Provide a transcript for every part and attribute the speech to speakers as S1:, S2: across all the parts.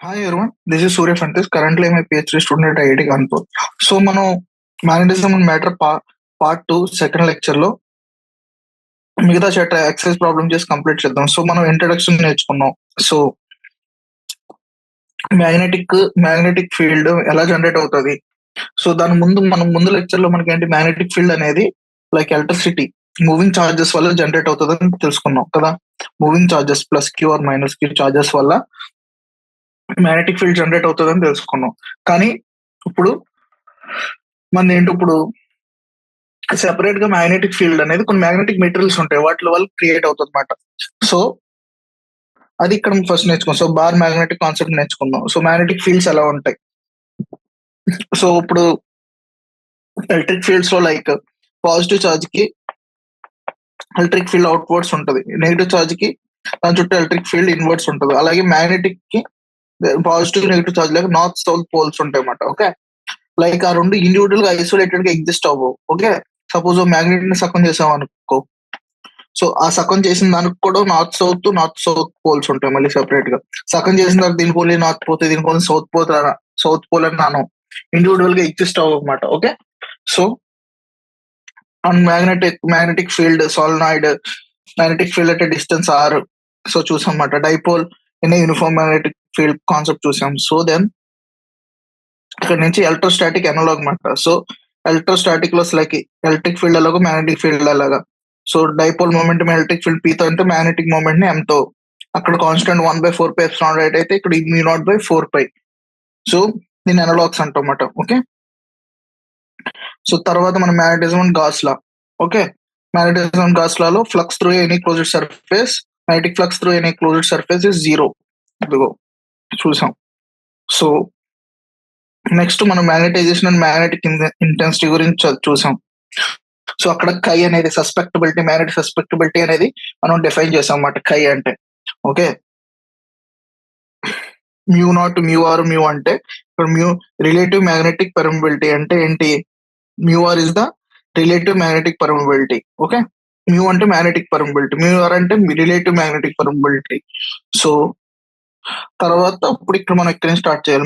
S1: Hi everyone, this is Surya Phani Tez. Currently, I'm a PhD student at IIT Kanpur. So, మనం magnetism and matter part 2 second lecture లో మిగతా chapter exercise problem చేసి complete చేద్దాం. So మనం introduction నేర్చుకున్నాం. So magnetic field ఎలా generate అవుతుంది. So దాని ముందు లెక్చర్ లో మనకి ఏంటి మ్యాగ్నెటిక్ ఫీల్డ్ అనేది లైక్ ఎలక్ట్రిసిటీ మూవింగ్ చార్జెస్ వల్ల జనరేట్ అవుతుంది అని తెలుసుకున్నాం కదా. Moving charges plus Q or minus Q charges వల్ల మ్యాగ్నెటిక్ ఫీల్డ్ జనరేట్ అవుతుందని తెలుసుకున్నాం. కానీ ఇప్పుడు ఇప్పుడు సెపరేట్ గా మ్యాగ్నెటిక్ ఫీల్డ్ అనేది కొన్ని మ్యాగ్నెటిక్ మెటీరియల్స్ ఉంటాయి, వాటి వల్ల క్రియేట్ అవుతుంది అనమాట. సో అది ఇక్కడ ఫస్ట్ నేర్చుకున్నాం. సో బార్ మ్యాగ్నెటిక్ కాన్సెప్ట్ నేర్చుకుందాం. సో మ్యాగ్నెటిక్ ఫీల్డ్స్ ఎలా ఉంటాయి. సో ఇప్పుడు ఎలక్ట్రిక్ ఫీల్డ్స్ లో లైక్ పాజిటివ్ ఛార్జ్ కి ఎలక్ట్రిక్ ఫీల్డ్ అవుట్వర్డ్స్ ఉంటుంది, నెగిటివ్ ఛార్జ్ కి దాని చుట్టూ ఎలక్ట్రిక్ ఫీల్డ్ ఇన్వర్డ్స్ ఉంటుంది. అలాగే మ్యాగ్నెటిక్ కి పాజిటివ్ నెగిటివ్ ఛార్జ్ లాగా నార్త్ సౌత్ పోల్స్ ఉంటాయి అన్నమాట. ఓకే, లైక్ ఆ రెండు ఇండివిజువల్ గా ఐసోలేటెడ్ గా ఎగ్జిస్ట్ అవ్వవు. ఓకే, సపోజ్ మ్యాగ్నెట్ ని సకం చేసాం అనుకో, సో ఆ సకం చేసిన దానికి కూడా నార్త్ సౌత్ పోల్స్ ఉంటాయి మళ్ళీ సెపరేట్ గా. సకం చేసిన తర్వాత దీనికి ఓన్లీ నార్త్ పోతే దీనికి ఓన్లీ సౌత్ పోల్ అని నాను ఇండివిజువల్ గా ఎగ్జిస్ట్ అవ్వవు అనమాట. Okay, so on magnetic field solenoid magnetic field at distance are so చూసాం అన్నమాట. Dipole in uniform magnetic field concept చూసాం. సో దెన్ ఇక్కడ నుంచి ఎలక్ట్రోస్టాటిక్ అనలాగ్ అనమాట. సో ఎలక్ట్రోస్టాటిక్ లో లైక్ ఎలక్ట్రిక్ ఫీల్డ్ అలాగా మ్యాగ్నెటిక్ ఫీల్డ్ అలాగా. So dipole moment electric field పీతో అంటే మ్యాగ్నెటిక్ మూమెంట్ ని ఎంతో అక్కడ కాన్స్టెంట్ 1/4π రైట్ అయితే ఇక్కడ μ0/4π. సో దీన్ని అనలాగ్స్ అంటాం అన్నమాట. ఓకే, సో తర్వాత మన magnetism and Gauss law. Okay, magnetism and Gauss లాలో flux through any closed surface magnetic flux through any closed surface is 0. ఇదిగో చూసాం. సో నెక్స్ట్ మనం మ్యాగ్నటైజేషన్ అండ్ మ్యాగ్నెటిక్ ఇంటెన్సిటీ గురించి చూసాం. సో అక్కడ కై అనేది మ్యాగ్నెటిక్ సస్పెక్టబిలిటీ అనేది మనం డిఫైన్ చేసాం అన్నమాట. కై అంటే ఓకే, μ0 μr మ్యూ అంటే ఇక్కడ రిలేటివ్ మ్యాగ్నెటిక్ పర్మిబిలిటీ అంటే ఏంటి, μr is the relative magnetic permeability. Okay, mu అంటే మ్యాగ్నెటిక్ పర్మిబిలిటీ, μr అంటే రిలేటివ్ మ్యాగ్నెటిక్ పర్మిబిలిటీ. సో తర్వాత ఇప్పుడు ఇక్కడ మనం ఇక్కడ స్టార్ట్ చేయాలి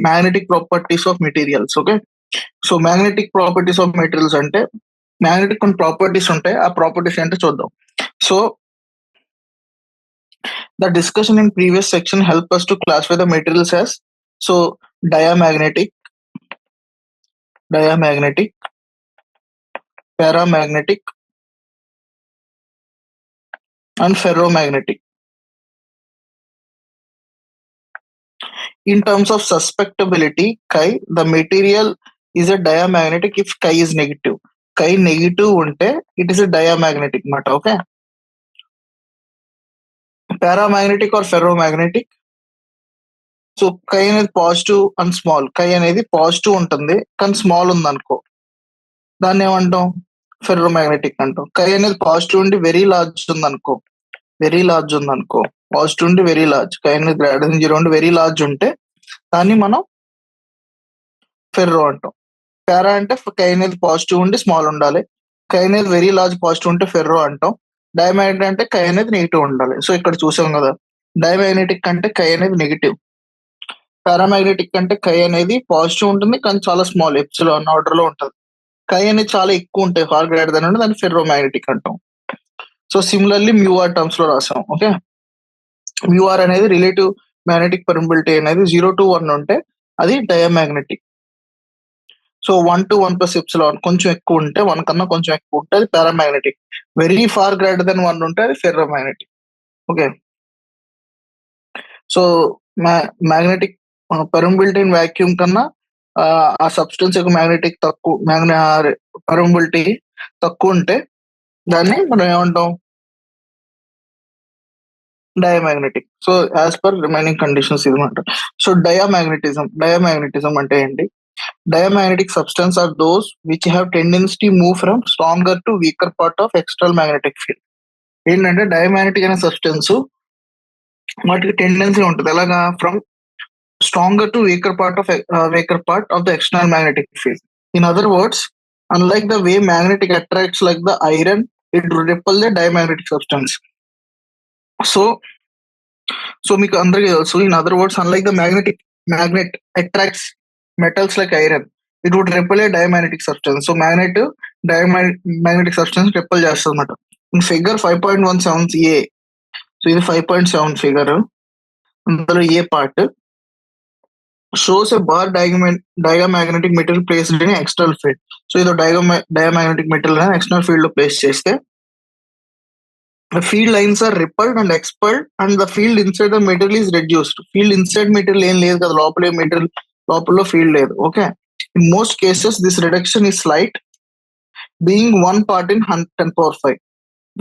S1: magnetic properties of materials. Okay, so magnetic properties of materials అంటే మ్యాగ్నెటిక్ కొన్ని ప్రాపర్టీస్ ఉంటాయి, ఆ ప్రాపర్టీస్ ఏంటో చూద్దాం. So the discussion in previous section help us to classify the materials as so diamagnetic, paramagnetic and ferromagnetic. In terms of susceptibility, chi, the material is a diamagnetic if chi is negative. Chi negative unte it is a diamagnetic మాట. Okay, paramagnetic or ferromagnetic. So chi అనేది positive and small. కై అనేది positive ఉంటుంది కానీ small ఉంది అనుకో, దాన్ని ఏమంటాం, ఫెర్రోమాగ్నెటిక్ అంటాం. కై అనేది పాజిటివ్ ఉండి వెరీ లార్జ్ ఉంది అనుకో, పాజిటివ్ ఉండి వెరీ లార్జ్, కై అనేది గ్రేటర్ దెన్ 0 ఉండి వెరీ లార్జ్ ఉంటే దాన్ని మనం ఫెర్రో అంటాం. పారా అంటే కై అనేది పాజిటివ్ ఉండి స్మాల్ ఉండాలి, కై అనేది వెరీ లార్జ్ పాజిటివ్ ఉంటే ఫెర్రో అంటాం. డైమాగ్నెటిక్ అంటే కై అనేది నెగిటివ్ ఉండాలి. సో ఇక్కడ చూసాం కదా, డైమాగ్నెటిక్ అంటే కై అనేది నెగిటివ్, పారామాగ్నెటిక్ అంటే కై అనేది పాజిటివ్ ఉంటుంది కానీ చాలా స్మాల్ ఎప్సిలాన్ ఆర్డర్ లో ఉంటుంది. కై అనేది చాలా ఎక్కువ ఉంటాయి, ఫార్ గ్రేటర్ దెన్ అంటే దాన్ని ఫెర్రోమాగ్నెటిక్ అంటాం. సో సిమిలర్లీ మ్యూఆర్ టర్మ్స్ లో రాసాం. ఓకే, మ్యూఆర్ అనేది రిలేటివ్ మ్యాగ్నెటిక్ పర్మిబిలిటీ అనేది 0 to 1 ఉంటే అది డయామాగ్నెటిక్. సో 1 to 1 + ఎప్సిలాన్ కొంచెం ఎక్కువ ఉంటే, 1 కన్నా కొంచెం ఎక్కువ ఉంటే అది paramagnetic. Very far greater than 1 ఉంటే అది ferromagnetic. Okay, so magnetic permeability in vacuum కన్నా ఆ సబ్స్టెన్స్ యొక్క మ్యాగ్నెటిక్ పర్మిబిలిటీ తక్కువ ఉంటే దాన్ని మనం ఏమంటాం, diamagnetic. So as per remaining conditions ఇదన్నమాట. సో డయామాగ్నెటిజం అంటే ఏంటి, diamagnetic substance are those which have tendency to move from stronger to weaker part of external magnetic field. ఏంటంటే డయామాగ్నెటిక్ అనే సబ్స్టెన్స్ వాటికి టెండెన్సీ ఉంటుంది, ఎలాగా, from stronger to weaker part of the external magnetic field. In other words, unlike the way magnetic attracts like the iron, it repels the diamagnetic substance. So so మీకు అందరికీ తెలుసు, in other words, unlike the magnet attracts metals like iron, it would repel a diamagnetic substance. So magnetic substance repel చేస్తుంది అనమాట. In figure 5.17a, so ఇది 5.7 figure, అందులో a part shows a bar diamagnetic material placed in external field. So ఇది diamagnetic material external field లో place చేస్తే the field lines are repelled and expelled and the field inside the material is reduced. Field inside material ఏం లేదు కదా, లోపలే material లోపల field లేదు. Okay, in most cases this reduction is slight, being 1 part in 10^5.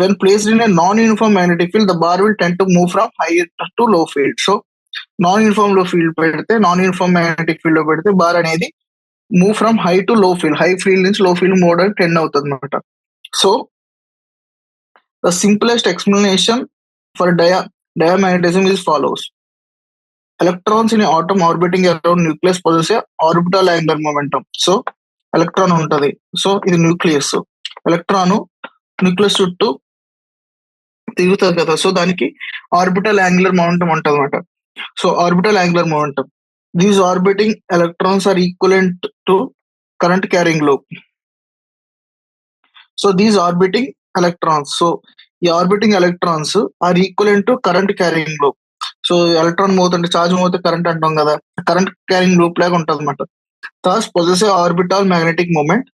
S1: When placed in a non-uniform magnetic field, the bar will tend to move from high to low field. So non-uniform లో field పెడితే, non-uniform magnetic field లో పెడితే bar అనేది move from high to లో field, high field నుంచి లో field move అవడానికి tend అవుతుంది అనమాట. So the simplest explanation for diamagnetism is follows. Electrons in an atom orbiting around nucleus possess a orbital angular momentum. So electron untadi, so ఇది nucleus, electron nucleus చుట్టూ తిరుగుతుంది కదా, so దానికి orbital angular momentum ఉంటుంది అనమాట. So orbital angular momentum, these orbiting electrons are equivalent to current carrying loop. So these orbiting electrons, so ఈ orbiting electrons are equivalent to current carrying loop. So electron move అంటే charge move అయితే current అంటాం కదా, current carrying loop లాగా ఉంటుంది అనమాట. Thus possess a orbital magnetic moment.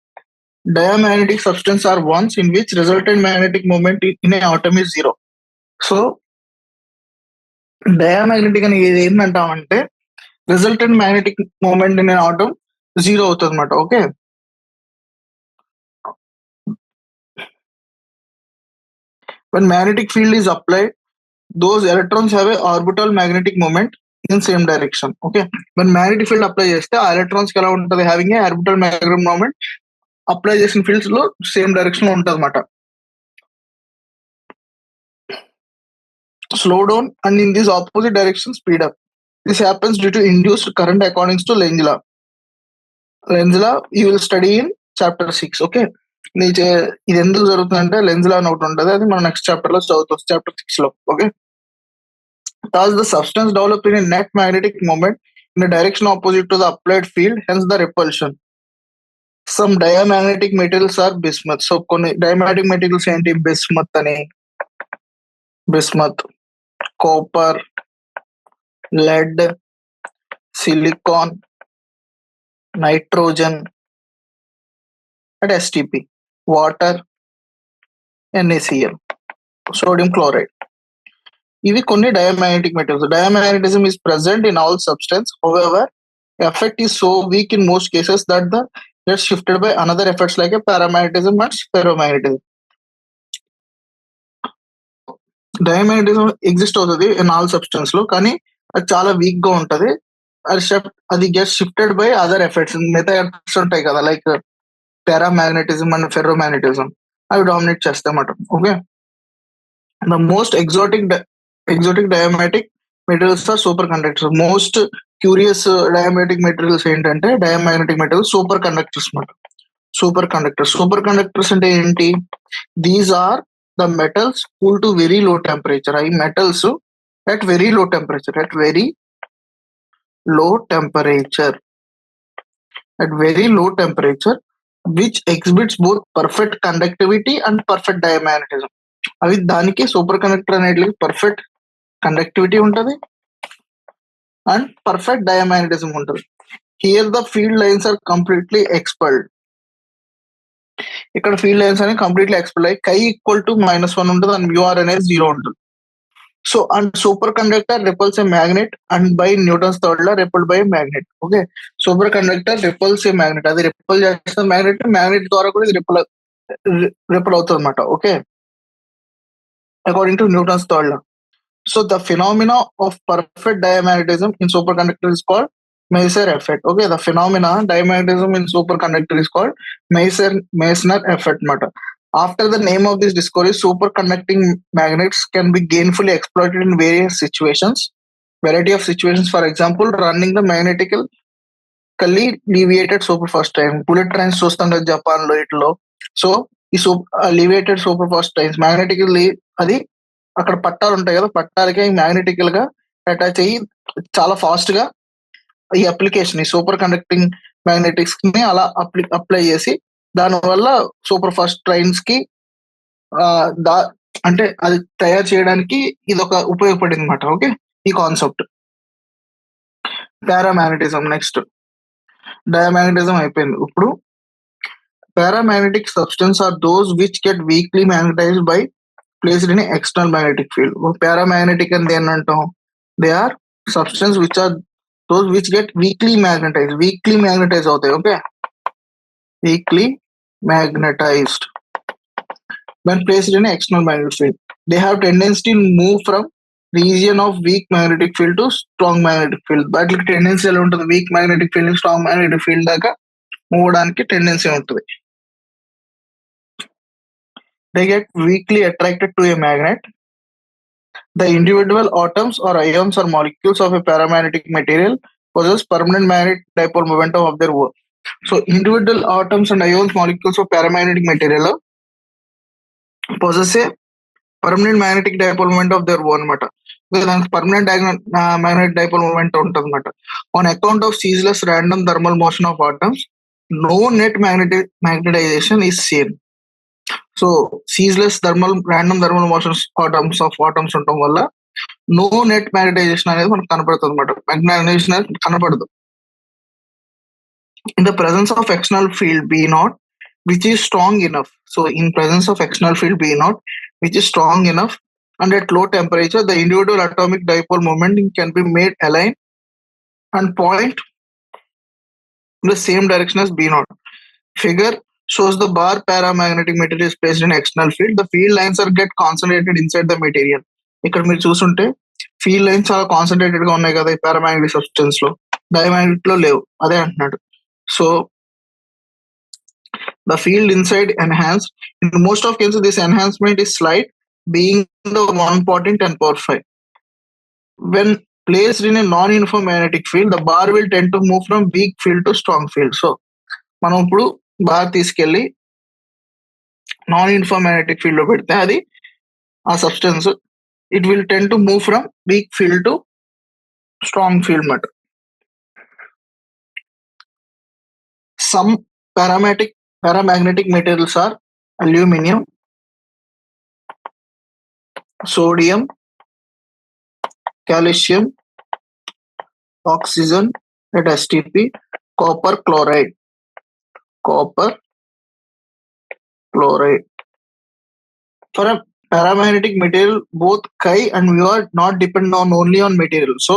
S1: Diamagnetic substance are ones in which resultant magnetic moment in a atom is zero. So diamagnetic అని ఏంటంటామంటే resultant magnetic moment in a atom zero అవుతుంది అనమాట. Okay, when magnetic field is applied, those electrons have a orbital magnetic moment in same direction. Okay, when magnetic field apply cheste aa electrons ki ela untadi, having a orbital magnetic moment, apply chesin fields lo same direction lo untadi anamata. Slow down and in this opposite direction speed up. This happens due to induced current according to Lenz law. Lenz law you will study in chapter 6. Okay, ఇది ఎందుకు జరుగుతుందంటే lens లా అని ఒకటి ఉంటుంది, అది మనం next chapter లో చదువుతాం, చాప్టర్ 6 లో. Okay, thus the substance developed in a net magnetic moment in a direction opposite to the applied field, hence the repulsion. Some diamagnetic materials are bismuth. So కొన్ని diamagnetic materials ఏంటి, bismuth, copper, lead, silicon, nitrogen and STP, water, NaCl, sodium chloride. ఇవి కొన్ని diamagnetic materials. Diamagnetism is present in all substance. However, effect is so weak in most cases that the gets shifted by another effects like a paramagnetism and ferromagnetism. Diamagnetism exist అవుతుంది in all substance లో, కానీ అది చాలా weak గా ఉంటది. అది get shifted by other effects, మిగతా effects ఉంటాయి కదా, లైక్ paramagnetism and ferromagnetism, అవి డామినేట్ చేస్తాయి అన్నమాట. Okay, the most exotic diamagnetic materials are superconductors. Most curious diamagnetic materials ఏంటంటే డయామాగ్నెటిక్ మెటీరియల్స్ సూపర్ కండక్టర్స్ అన్నమాట. సూపర్ కండక్టర్స్ అంటే ఏంటి, these are the metals cool to very low temperature. అవి metals at very low temperature, at very low temperature, which exhibits both perfect conductivity and perfect diamagnetism. అవి దానికి superconductor అనేది perfect conductivity ఉంటుంది and perfect diamagnetism ఉంటుంది. Here the field lines are completely expelled. ఇక్కడ field lines అనేవి completely expelled అయ్యి chi equal to -1 ఉంటుంది and mu R అనేది 0 ఉంటుంది. So and superconductor repels a magnet and by Newton's third law repelled by magnet. Okay, superconductor repels a magnet, అది repel చేస్తే magnet ద్వారా కూడా ఇది రిపల్ అవుతుంది అనమాట. Okay, according to Newton's third law. So the phenomena of perfect diamagnetism in superconductor is called Meissner effect. Okay, the phenomena diamagnetism in superconductor is called Meissner effect matter. After the name of this discovery, superconducting magnets can be gainfully exploited in various situations, variety of situations. For example, running the magnetically leviated superfast train. Bullet trains చూస్తాం కదా Japan లో ఇట్లో. So ఈ leviated superfast trains magnetically అది అక్కడ పట్టాలు ఉంటాయి కదా, పట్టాలకి మ్యాగ్నెటికల్ గా అటాచ్ అయ్యి చాలా ఫాస్ట్ గా ఈ అప్లికేషన్, ఈ సూపర్ కండక్టింగ్ మ్యాగ్నెటిక్స్ ని అలా అప్లై చేసి దానివల్ల సూపర్ ఫాస్ట్ ట్రైన్స్ కి ఆ, దా అంటే అది తయారు చేయడానికి ఇది ఒక ఉపయోగపడింది అనమాట. ఓకే, ఈ కాన్సెప్ట్. పారామాగ్నెటిజం నెక్స్ట్. డయామాగ్నెటిజం అయిపోయింది. ఇప్పుడు paramagnetic substance are those which get weakly magnetized by placed in external magnetic field. Paramagnetic అని దేని అంటాం? They are substance which are those which get weakly magnetize అవుతాయి. Okay, weakly magnetized when placed in an external magnetic field. They have tendency to move from region of weak magnetic field to strong magnetic field. వాటికి tendency ఎలా ఉంటుంది? Week magnetic field strong magnetic field దాకా move అవడానికి tendency ఉంటుంది. They get weakly attracted to a magnet. The individual atoms or ions or molecules of a paramagnetic material possess permanent magnetic dipole momentum of their own. So individual atoms and ions molecules of paramagnetic material possess a permanent magnetic dipole moment of their own అనమాట. దానికి permanent magnetic dipole moment ఉంటుంది అనమాట. On account of ceaseless random thermal motion of atoms, no net magnetization is same. So ceaseless random thermal motions atoms ఉండటం వల్ల no net magnetisation అనేది మనకు కనపడుతుంది అనమాట. మ్యాగ్నటైజేషన్ అనేది కనపడదు. In the presence of external field B naught, which is strong enough. So in presence of external field B naught, which is strong enough, and at low temperature, the individual atomic dipole moment can be made align and point in the same direction as B naught. Figure shows the bar paramagnetic material is placed in external field. The field lines are get concentrated inside the material. ఇక్కడ మీరు చూస్తుంటే field lines చాలా concentrated గా ఉన్నాయి కదా ఈ paramagnetic substance లో, diamagnetic లో లేవు. అదే అంటున్నాడు. So the field inside enhanced. In most of cases, this enhancement is slight, being the 1 part in 10 power 5. When placed in a non-uniform magnetic field, the bar will tend to move from weak field to strong field. So మనం ఇప్పుడు bar తీసుకెళ్ళి non uniform magnetic field లో పెడితే అది ఆ substance it will ten to move from week field to strong field మాట. Some paramagnetic materials are aluminum, sodium, calcium, oxygen at STP, copper chloride. For a paramagnetic material, both chi and mu are not depend on only on material. So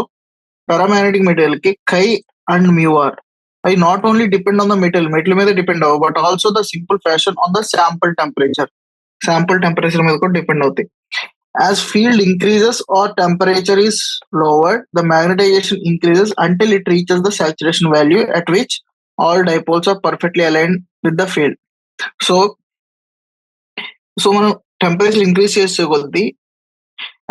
S1: paramagnetic material ki chi and mu are I not only depend on the metal మీద depend అవ్వవు, but also the simple fashion on the sample temperature మీద కూడా depend అవుతాయి. As field increases or temperature is lowered, the magnetization increases until it reaches the saturation value at which all dipoles are perfectly aligned with the field. So మనం temperature increase చేసే కొద్దీ,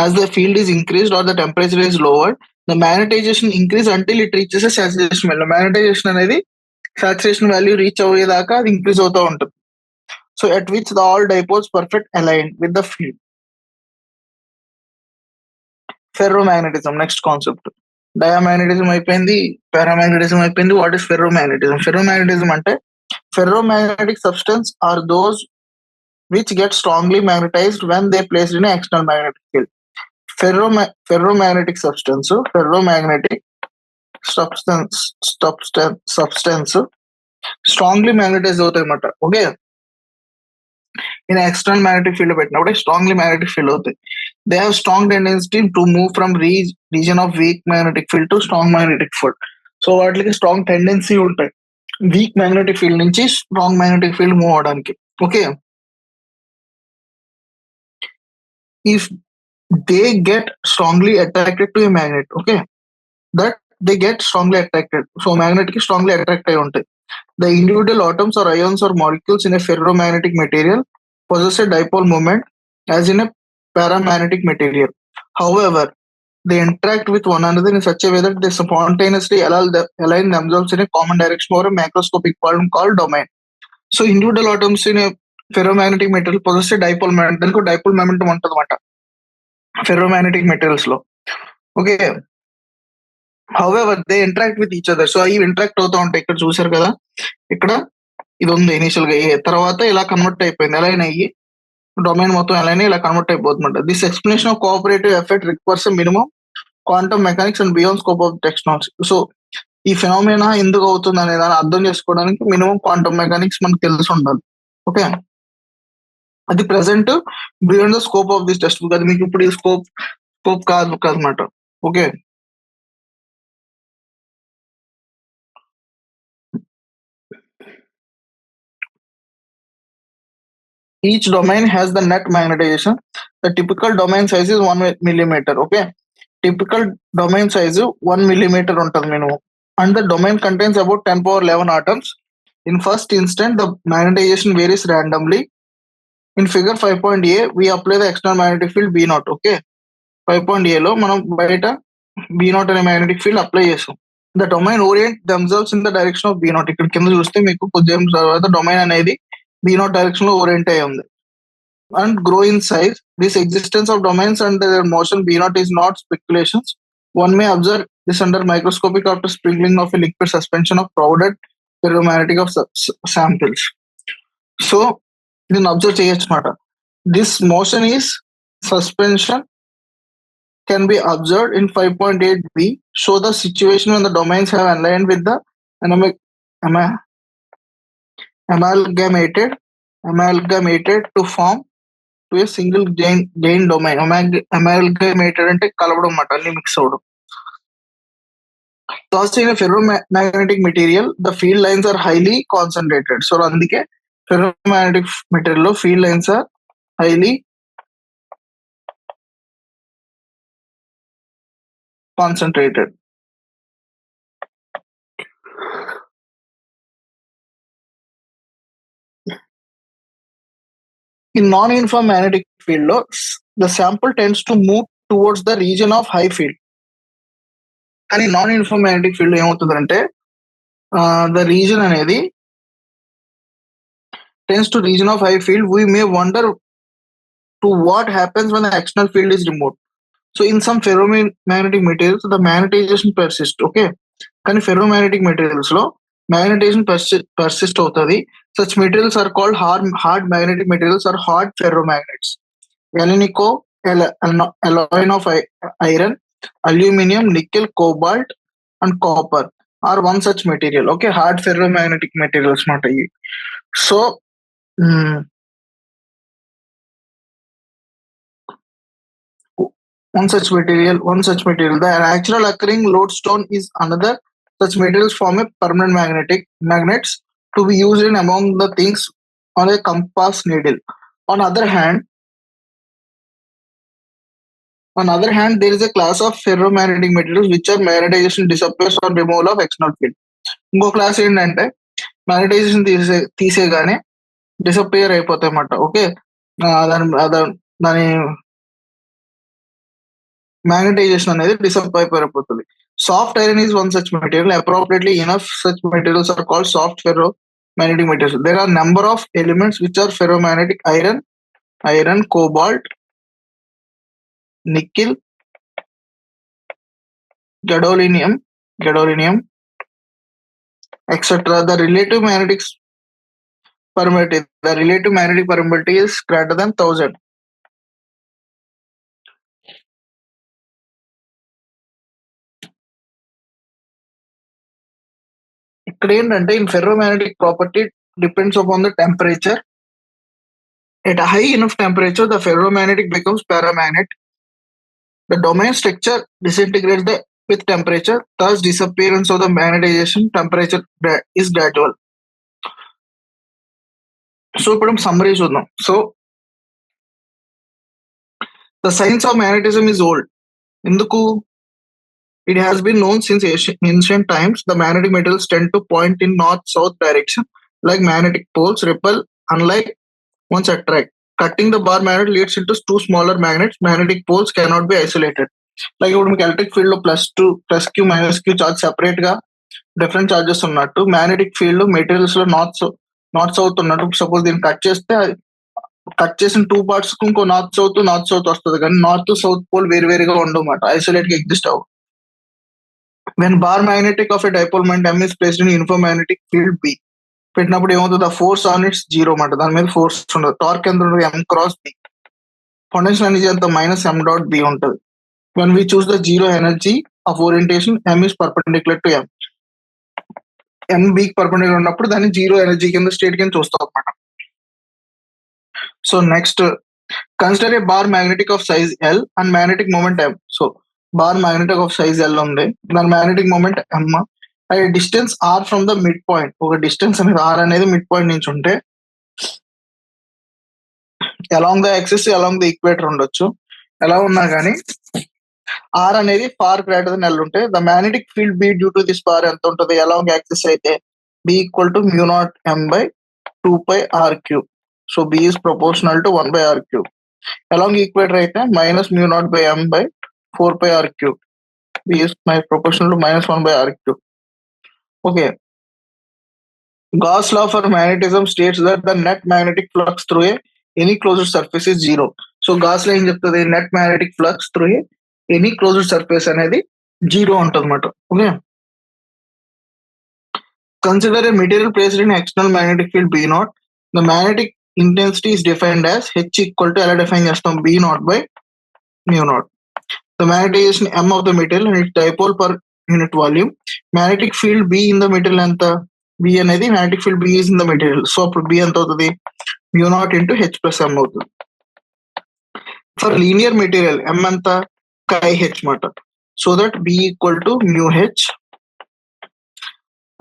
S1: as the field is increased or the temperature is lowered, the magnetization increase until it reaches a saturation value. Magnetization అనేది saturation value reach అయ్యేదాకా అది increase అవుతూ ఉంటుంది. So at which the all dipoles perfect aligned with the field. Ferromagnetism next concept. Diamagnetism అయిపోయింది, paramagnetism అయిపోయింది. What is ferromagnetism? Ferromagnetism అంటే ferromagnetic substance are those which get strongly magnetized when they placed in external magnetic field. Ferromagnetic substance strongly magnetize అవుతాయి అన్నమాట. Okay, in external magnetic field పెట్టినప్పుడు strongly magnetic field అవుతాయి. They have strong tendency to move from region of weak magnetic field to strong magnetic field. So వాటికి strong tendency ఉంటాయి weak magnetic field నుంచి strong magnetic field move అవడానికి. Okay, if they get strongly attracted to a magnet, okay, that they get strongly attracted. So magnet కి strongly attract అయి ఉంటాయి. The individual atoms or ions or molecules in a ferromagnetic material possess a dipole moment as in a paramagnetic material. However, they interact with one another in such a way that they spontaneously align themselves in a common direction over a macroscopic problem called domain. So individual atoms in a ferromagnetic material possess a dipole moment. దానికి dipole momentum ఉంటుందన్నమాట. Ferromagnetic materials లో. Okay, however they interact with each other. So అవి interact అవుతూ ఉంటాయి. ఇక్కడ చూసారు కదా, ఇక్కడ ఇది ఉంది ఇనిషియల్ గా ఏ, తర్వాత ఇలా కన్వర్ట్ అయిపోయింది, అలైన్ అయ్యి డొమైన్ మొత్తం అలైన్ ఇలా కన్వర్ట్ అయిపోతుందంట. This explanation of cooperative effect requires minimum quantum mechanics and beyond scope of technology. So ఈ ఫినామినా ఎందుకు అవుతుంది అనే దాన్ని అర్థం చేసుకోవడానికి మినిమం క్వాంటమ్ మెకానిక్స్ మనకు తెలిసి ఉండాలి. ఓకే, అది present beyond the scope of this text book. అది మీకు ఇప్పుడు ఈ స్కోప్ కాదు అనమాట. Okay, each domain has the net magnetization. The typical domain size is 1 millimeter. Okay, typical domain size 1 millimeter ఉంటుంది minimum, and the domain contains about 10 power 11 atoms. In first instant, the magnetization varies randomly. In figure 5.a, we apply the external magnetic field B naught. Okay, 5.a లో మనం బయట B naught అనే magnetic field apply చేస్తాం. The domain orient themselves in the direction of B naught. ఇక్కడ కింద చూస్తే మీకు కొద్దిగా తర్వాత డొమైన్ అనేది B naught డైరెక్షన్ లో ఓరియంట్ అయి ఉంది. And grow in size. This existence of domains and their motion B naught is not speculations. One may observe this under microscopic after sprinkling of a liquid suspension of powdered ferromagnetic of samples. So దీన్ని observe చేయొచ్చు అనమాట. This motion is suspension can be observed in 5.8b. Show the situation when the domains have aligned with the amalgamated to form to a single gain domain. Amalgamated అంటే కలవడం అన్నమాట, అన్ని mix అవడం. Thus in a ferromagnetic material, the field lines are highly concentrated. So అందుకే ferromagnetic material లో field lines are highly concentrated. In non-uniform magnetic field లో the sample tends to move towards the region of high field. కానీ non uniform magnetic field ఏమవుతుందంటే the reason అనేది tends to region of high field. We may wonder to what happens when the external field is removed. So in some ferromagnetic materials, the magnetization persists. Okay, కానీ ferromagnetic materials లో magnetization persist అవుతుంది. Such materials are called hard magnetic materials or hard ferromagnets. Alnico, alloy of iron, aluminum, nickel, cobalt, and copper are one such material. Okay, hard ferromagnetic materials మాట ఇవి. So one such material, the natural occurring lodestone is another. Such materials form a permanent magnets to be used in among the things on a compass needle. On other hand, there is a class of ferromagnetic materials which are magnetization disappears or removal of external field. ఇంకో class ఏంటంటే magnetisation తీసేగానే disappear అయిపోతాయి అన్నమాట. Okay, దాని magnetization అనేది disappear అయిపోతుంది. Soft iron is one such material. Appropriately enough, such materials are called soft ferromagnetic materials. There are number of elements which are ferromagnetic: iron, cobalt, nickel, gadolinium, etc. The relative magnetic permeability is greater than 1000. ఇక్కడ ఏంటంటే in ferromagnetic property depends upon the temperature. At a high enough temperature, the ferromagnetic becomes paramagnet. The domain structure disintegrates with temperature. Thus, disappearance of the magnetization temperature is gradual. So, ఇప్పుడు summary చూద్దాం. So, the science of magnetism is old. ఎందుకు? It has been known since ancient times. The magnetic materials tend to point in north-south direction, like magnetic poles repel, unlike ones attract. Cutting the bar magnet leads into two smaller magnets. Magnetic poles cannot be isolated. Like ఇప్పుడు మీకు electric field లో plus Q minus Q charge separate గా different charges ఉన్నట్టు magnetic field materials లో north south ఉన్నట్టు. Suppose దీన్ని cut చేస్తే cut చేసిన 2 పార్ట్స్ ఇంకో నార్త్ సౌత్ వస్తుంది, కానీ నార్త్ సౌత్ పోల్ వేరుగా ఉండవు అన్నమాట, ఐసోలేట్ గా ఎగ్జిస్ట్ అవ్వవు. When bar magnetic of a dipole moment M is placed in uniform magnetic field B, పెట్టినప్పుడు ఏమవుతుంది, ఆ ఫోర్స్ ఆన్ ఇట్స్ జీరో అన్నమాట, దాని మీద ఫోర్స్ ఉండదు. టార్క్ ఎంత ఉంటుంది, M cross B. Potential energy ఎంత, మైనస్ M dot B ఉంటుంది. When we choose the zero energy of orientation M is perpendicular to M. M B perpendicular ఉన్నప్పుడు దాన్ని జీరో ఎనర్జీ కింద స్టేట్ కింద చూస్తాం అన్నమాట. So next, consider a bar magnetic of size L and magnetic moment M. So bar magnetic of size L ఉంది, దాని magnetic moment M. Distance R from the midpoint, ఒక distance అనేది R అనేది mid point నుంచి ఉంటే along the axis along the equator ఉండొచ్చు, ఎలా ఉన్నా కానీ R అనేది ఫార్ గ్రేటర్ దెన్ L ఉంటే the magnetic field B due to this bar ఎంత ఉంటుంది, అలాంగ్ యాక్సిస్ అయితే B equal to μ0M/2πr3. So B is proportional to 1/r3. Along equator అయితే -μ0M/4πr3. B is proportional to -1/r3. Okay. Gauss law for magnetism states that the net magnetic flux through any closed surface is zero. So Gauss law ఏం చెప్తుంది, net magnetic flux through any closed surface అనేది zero ఉంటుంది అన్నమాట. Okay. Consider a material placed in external magnetic field B naught. The magnetic intensity is defined as H equal to ఎలా define చేస్తాం, B naught by mu naught. The magnetization M of the material and its dipole per unit volume. Magnetic field B in the material ఎంత, B అనేది magnetic field B is in the material. So అప్పుడు B ఎంత అవుతుంది, mu naught into H plus M అవుతుంది. For linear material M ఎంత, chi H మాట. So that B equal to mu H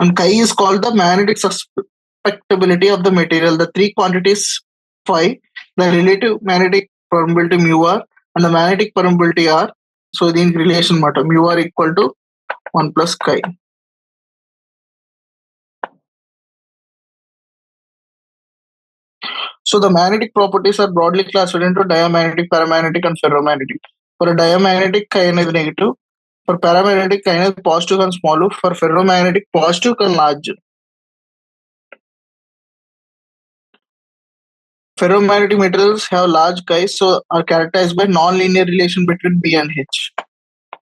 S1: and chi is called the magnetic susceptibility of the material. The three quantities phi, the relative magnetic permeability mu R and the magnetic permeability R. So దీనికి relation మాట, mu R equal to 1 plus chi. So the magnetic properties are broadly classified into diamagnetic, paramagnetic and ferromagnetic. For a diamagnetic, chi అనేది negative. For paramagnetic, chi అనేది positive and small. For ferromagnetic, positive and large. Ferromagnetic materials have large chi, so are characterized by non-linear relation between B and H.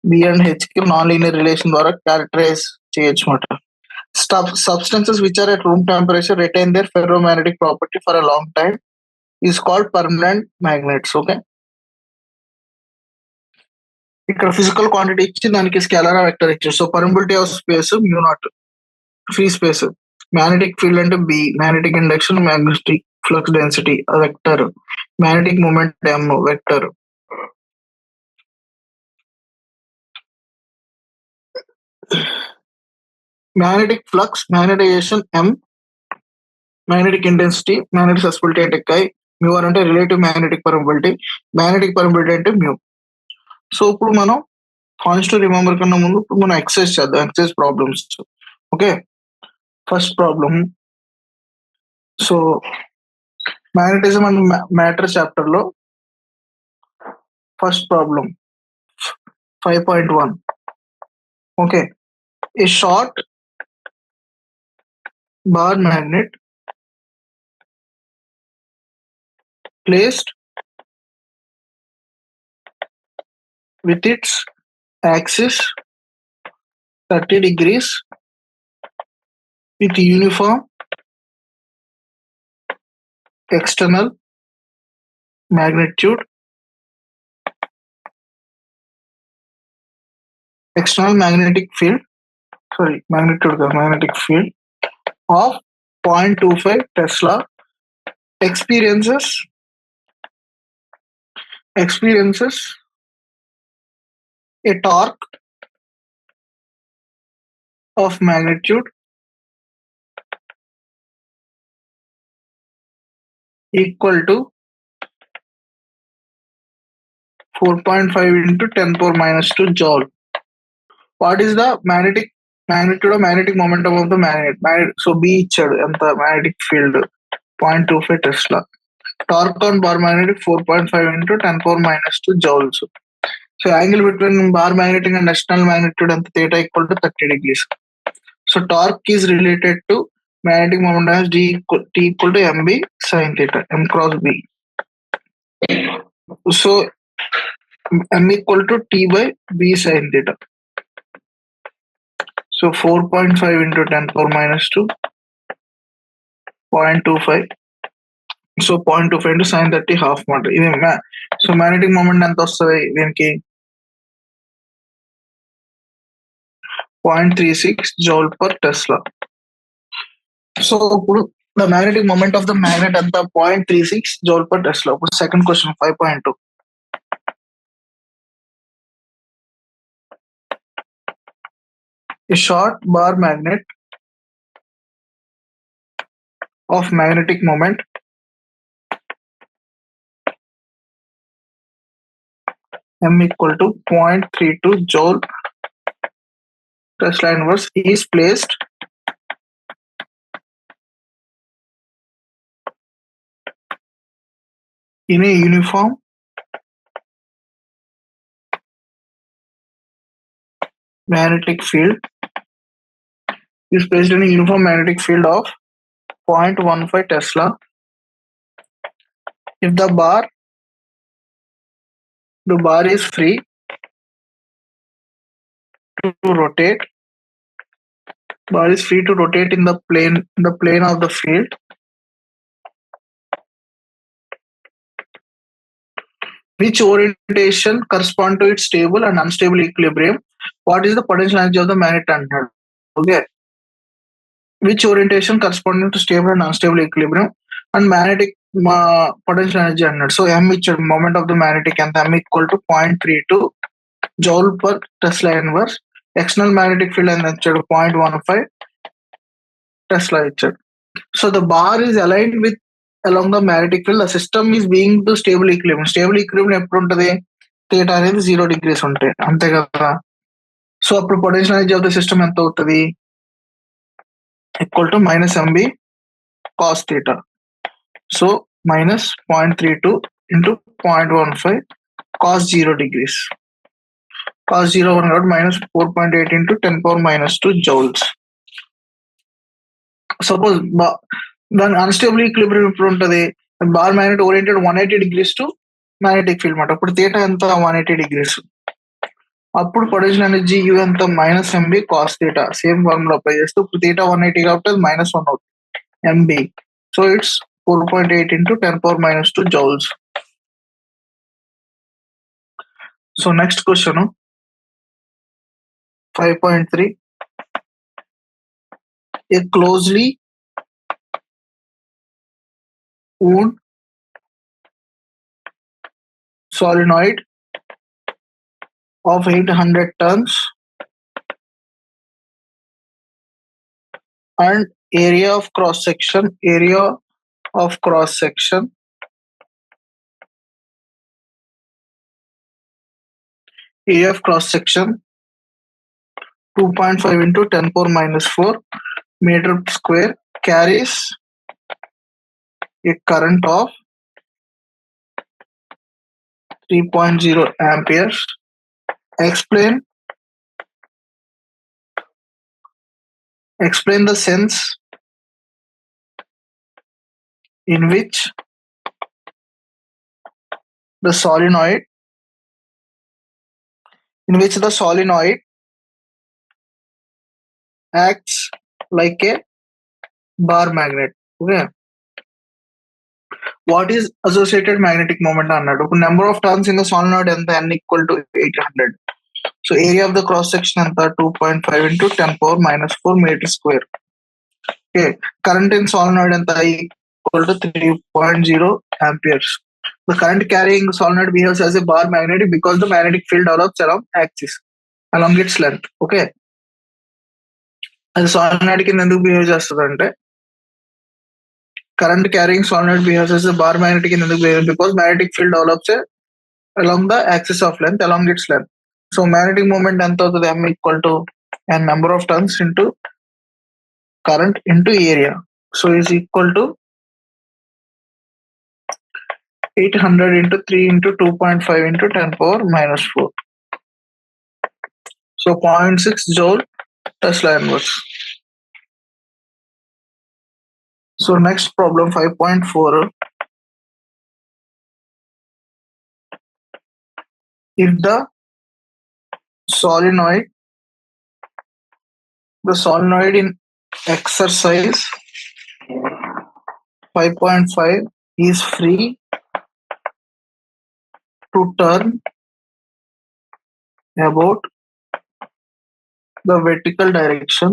S1: B and H కి non-linear relation ద్వారా characterize చేయొచ్చు మాట. Substances which are at room temperature retain their ferromagnetic property for a long time is called permanent magnets. Okay. ఇక్కడ physical quantity ఇచ్చి దానికి scalar vector ఇచ్చారు. So permeability of space mu naught, free space. Magnetic field అంటే B, magnetic induction magnetic flux density vector, magnetic moment M వెక్టర్. Magnetic flux, magnetization M, magnetic intensity, magnetic susceptibility అంటే chi, mu R అంటే relative magnetic permeability, magnetic permeability అంటే mu. So ఇప్పుడు మనం const remember కన్నా ముందు ఇప్పుడు మనం ఎక్సర్సైజ్ చేద్దాం, exercise problems. Okay. First problem, so magnetism and matter chapter లో first problem 5.1. Okay. A short bar magnet placed with its axis 30 degrees with uniform external magnitude, external magnetic field of 0.25 Tesla, experiences a torque of magnitude equal to 4.5 into 10⁻⁻² joule. What is the magnitude of magnetic momentum of the magnet? So B ఇచ్చాడు ఎంత, magnetic field 0.25 Tesla. Torque on bar magnetic 4.5 into 10⁻⁻² joules. So angle between bar magnetic and external magnitude and theta equal to 30 degrees. So torque is related to magnetic moment as T equal to MB sin theta, M cross B. So M equal to T by B sin theta. So 4.5 into 10 power minus 2, 0.25. So 0.25 into sin 30 half మాట ఇది so magnetic moment ఎంత వస్తుంది దీనికి 0.36 joule per tesla. So ఇప్పుడు the magnetic moment of the magnet ఎంత 0.36 joule per tesla. ఇప్పుడు second question 5.2. A short bar magnet of magnetic moment M equal to 0.32 joule Tesla inverse is placed in a uniform magnetic field is placed in a uniform magnetic field of 0.15 Tesla if the bar is free to rotate. Bar is free to rotate in the plane of the field. Which orientation correspond to its stable and unstable equilibrium? What is the potential energy of the magnet anode? Okay. Which orientation corresponding to stable and unstable equilibrium and magnetic potential energy anode. So M which moment of the magnetic and M equal to 0.32 joule per Tesla inverse. External magnetic field and 0.15 Tesla ichad. So the bar is aligned with along the magnetic field. The system is being to stable equilibrium. Stable equilibrium ఎప్పుడు ఉంటుంది theta అనేది 0 degrees ఉంటాయి అంతే కదా. సో అప్పుడు potential energy of the system ఎంత అవుతుంది equal to minus MB cos theta. సో minus 0.32 into 0.15 cos 0 degrees. Cos 0 కాబట్టి minus 4.8 into 10 power minus 2 joules. Suppose దాని అన్స్టేబుల్ ఈక్విలిబ్రియం ఇప్పుడు ఉంటుంది bar magnet oriented 180 degrees to magnetic field మాట. అప్పుడు theta ఎంత 180 degrees. అప్పుడు పొటెన్షియల్ ఎనర్జీ యూ ఎంత minus MB cos theta. Same formula apply చేస్తూ ఇప్పుడు థీటా 180 కాబట్టి అది మైనస్ 1 అవుతుంది MB. So it's 4.8 into 10 power minus 2 joules. So next question 5.3. A closely wound solenoid of 800 tons and area of cross section 2.5 into 10 power minus 4 meter square carries a current of 3.0 amperes. Explain the sense in which the solenoid acts like a bar magnet. Okay. What is associated magnetic moment అన్నాడు. ఇప్పుడు number of turns in the solenoid ఎంత n equal to 800. So area of the cross section ఎంత 2.5 into 10 power minus 4 meter square. Okay. Current in solenoid ఎంత equal to 3.0 amperes. The current carrying solenoid behaves as a bar magnet because the magnetic field develops along its length. Okay. అది solenoid కింద ఎందుకు behave చేస్తుంది అంటే current carrying solenoid behaves as a bar magnetic in because magnetic field develops along the axis of length, along its length. So magnetic moment ఎంత అవుతుంది M equal to n number of turns into current into area. So is equal to 800 into 3 into 2.5 into 10 power minus 4. So 0.6 joule Tesla inverse. So next problem 5.4. if the solenoid in exercise 5.5 is free to turn about the vertical direction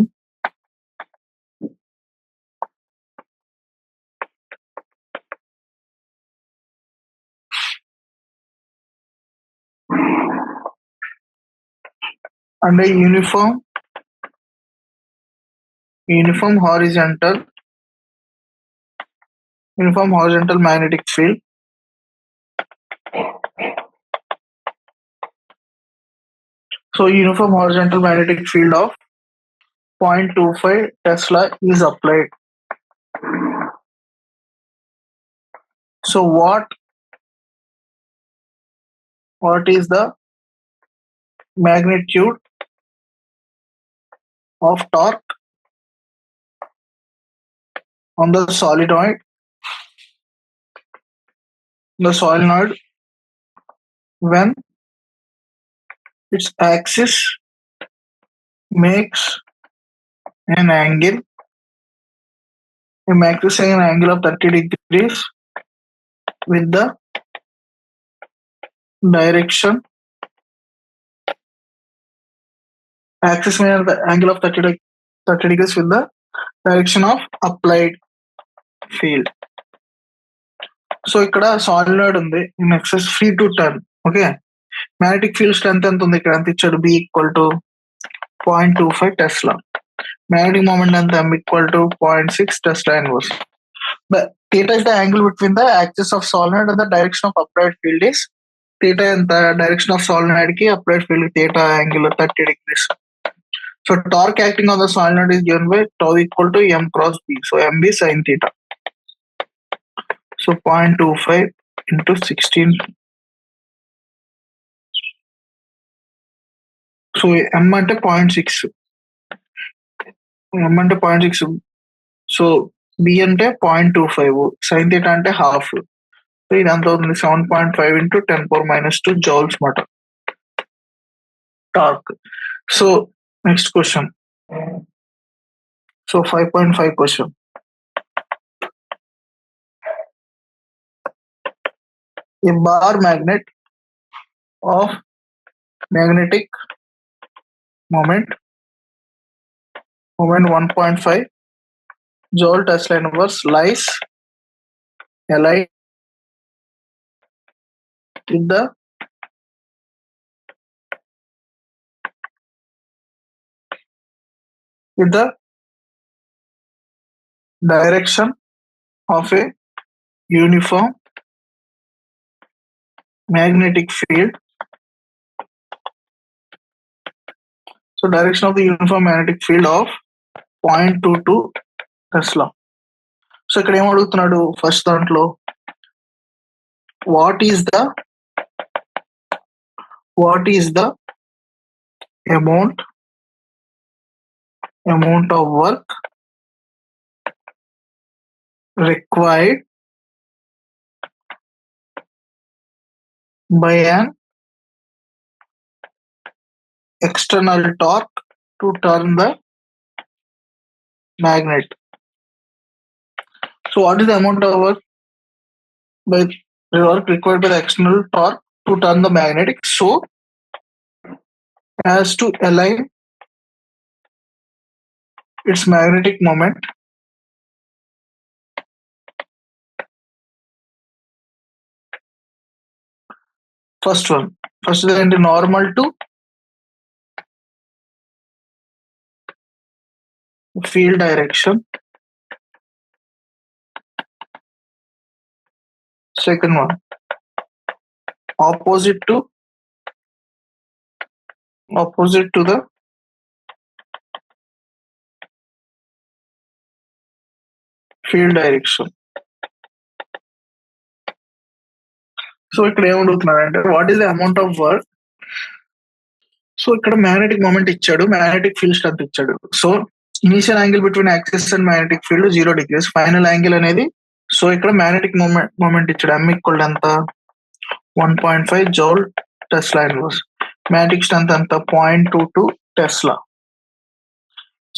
S1: and a uniform horizontal magnetic field. So uniform horizontal magnetic field of 0.25 Tesla is applied. So what is the magnitude of torque on the solenoid when its axis makes an angle of 30 degrees with the direction angle of 30 degrees with the direction of applied field. So ఇక్కడ solenoid ఉంది in excess free to turn. Okay, magnetic field strength ఎంత ఉంది ఇక్కడ, ఎంత ఇచ్చాడు, B equal to 0.25 tesla. Magnetic moment ఎంత, M equal to 0.6 tesla inverse. Theta is the angle between the axis of solenoid and the direction of applied field is theta, and the direction of solenoid ki applied field theta angle 30 degrees. So torque acting on the solenoid is given by tau equal to M cross B. So MB sin theta. So 0.25 into 16. So M ante 0.6. M ante 0.6. So B ante 0.25. Sin theta ante half. So idanతా అవుతుంది 7.5 into 10 power minus 2 joules మాట torque. So next question. So 5.5 question. A bar magnet of magnetic moment 1.5 joule Tesla inverse lies aligned with the direction of a uniform magnetic field. So direction of the uniform magnetic field of 0.22 Tesla. So ఇక్కడ ఏం అడుగుతున్నాడు first దాంట్లో, what is the amount of work required by an external torque to turn the magnet. So what is the amount of work required by the external torque to turn the magnetic so as to align its magnetic moment first is normal to field direction. Second one, opposite to the field direction. So ఇక్కడ ఏమడుగుతున్నారంటే what is the amount of work. So ఇక్కడ magnetic moment ఇచ్చాడు, magnetic field strength ఇచ్చాడు. So initial angle between axis and magnetic field 0 degrees, final angle అనేది, so ఇక్కడ magnetic moment ఇచ్చాడు M equal ఎంత 1.5 joule Tesla inverse. Magnetic strength ఎంత 0.22 Tesla.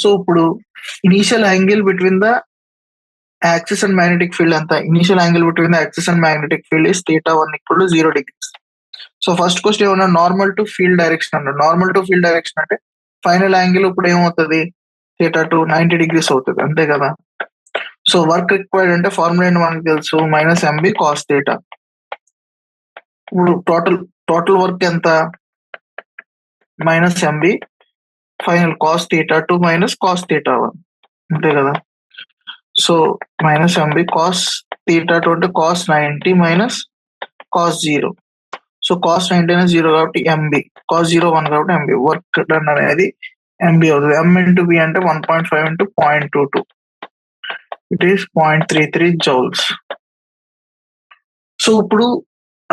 S1: So ఇప్పుడు initial angle between the axis and magnetic field ఎంత? Initial angle between the axis and magnetic field is θ1 = 0 degrees. So first question ఏమన్నా normal to field direction అన్నాడు. Normal to field direction అంటే final angle ఇప్పుడు ఏమవుతుంది? θ2 90 degrees అవుతుంది, అంతే కదా. So work required అంటే ఫార్ములా ఏంటి మనకు తెలుసు, -mb cos θ. ఇప్పుడు టోటల్ వర్క్ ఎంత? -mb ఫైనల్ cos θ2 - cos θ1, అంతే కదా. సో -mb cos θ2 అంటే cos 90 - cos 0. సో cos 90 అనేది 0 కాబట్టి mb, cos 0 1 కాబట్టి mb. వర్క్ డన్ అనేది mb అవుతుంది. m ఇంటూ b అంటే 1.5 × 0.22, ఇట్ ఈస్ 0.33 జౌల్స్. సో ఇప్పుడు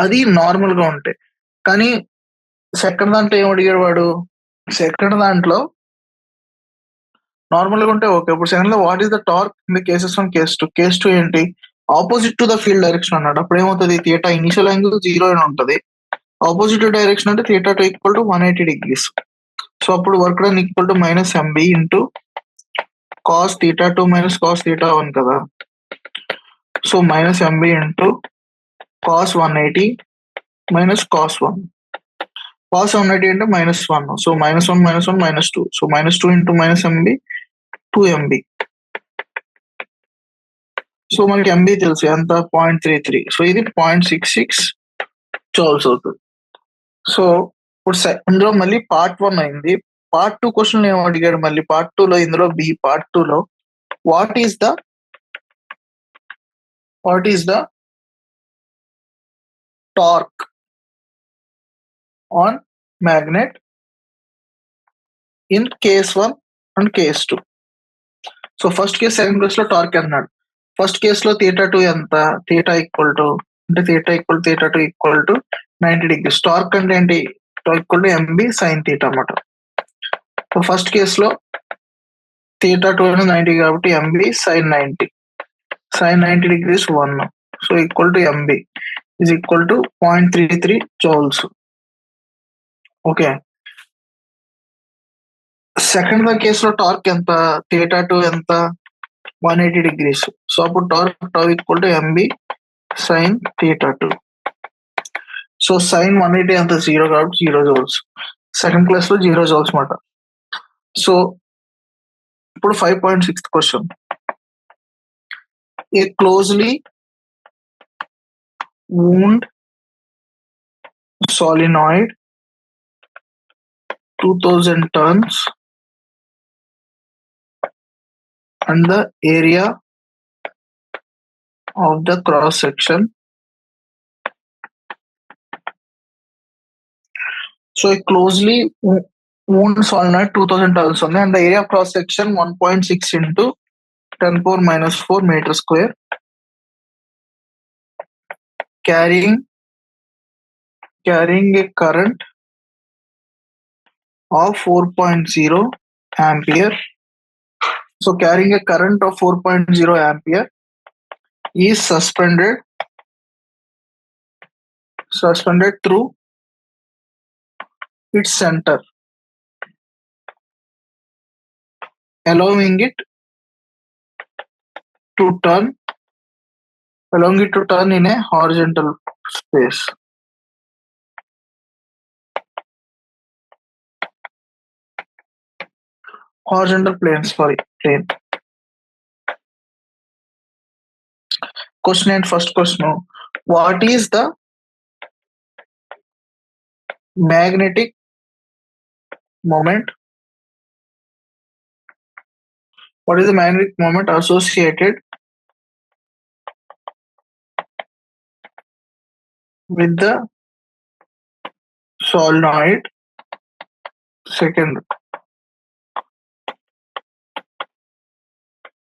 S1: అది నార్మల్ గా ఉంటాయి. కానీ సెకండ్ దాంట్లో ఏం అడిగాడు వాడు? సెకండ్ దాంట్లో నార్మల్ గా ఉంటే ఓకే. ఇప్పుడు సెకండ్ లో what is the torque in the cases from case 2? Case 2 ఏంటి? Opposite to the field direction అన్నాడు. అప్పుడు ఏమవుతుంది? θ ఇనిషియల్ యాంగిల్ 0 అని ఉంటుంది. ఆపోజిట్ డైరెక్షన్ అంటే θ2 = 180 degrees. సో అప్పుడు work done equal to -mb into cos θ2 - cos θ1 కదా. So -mb into cos 180 - cos 1. cos 180 అంటే -1. So -1 - 1 -2. So -2 into -mb 2mb. So మనకి mb తెలుసు ఎంత? 0.33. సో ఇది 0.66 జౌల్స్ అవుతుంది. సో ఇప్పుడు ఇందులో మళ్ళీ పార్ట్ 1 అయింది. పార్ట్ 2 క్వశ్చన్ ఏమో అడిగాడు మళ్ళీ. పార్ట్ 2 లో, ఇందులో బి పార్ట్ 2 లో what is the torque on magnet in case 1 and case 2. So first case second case లో టార్క్ అన్నాడు. ఫస్ట్ కేస్ లో θ2 ఎంత? θ = 90 degrees. టార్క్ అంటే ఏంటి? టార్క్ mb sin θ అన్నమాట. సో ఫస్ట్ కేస్ లో θ2 అనేది 90 కాబట్టి mb sin 90. sin 90 degrees 1. So mb is equal to 0.33 joules. Okay. Second case లో టార్క్ ఎంత? θ2 ఎంత? 180 degrees. సో అప్పుడు torque mb sin θ2. So sin 180 ఎంత? 0 కాబట్టి 0 joules. సెకండ్ క్లాస్ లో 0 joules మాట. సో ఇప్పుడు 5.6 question. A closely wound solenoid 2000 tons and the area of the cross section. So a closely wound solenoid 2000 tons on, and the area of cross section 1.6 into 10⁻⁻⁴ meter square, carrying a current of 4.0 ampere. So carrying a current of 4.0 ampere is suspended through its center, allowing it to turn in a horizontal space. Horizontal plane. Question and first question. What is the magnetic moment? What is the magnetic moment associated with the solenoid? Second,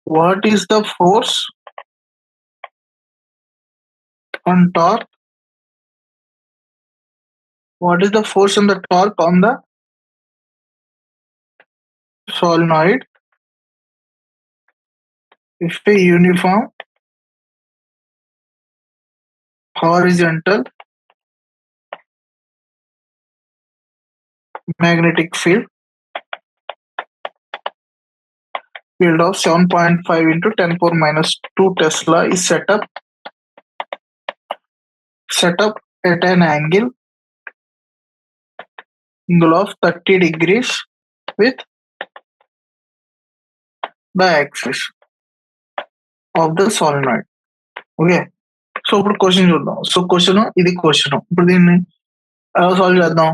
S1: what is the force and torque? What is the force and the torque on the solenoid if a uniform horizontal magnetic field of 7.5 into 10 power minus 2 Tesla is set up at an angle of 30 degrees with the axis of the solenoid. Okay, so ఇప్పుడు question చూద్దాం. So question ఇది question. ఇప్పుడు దీన్ని ఎలా solve చేద్దాం?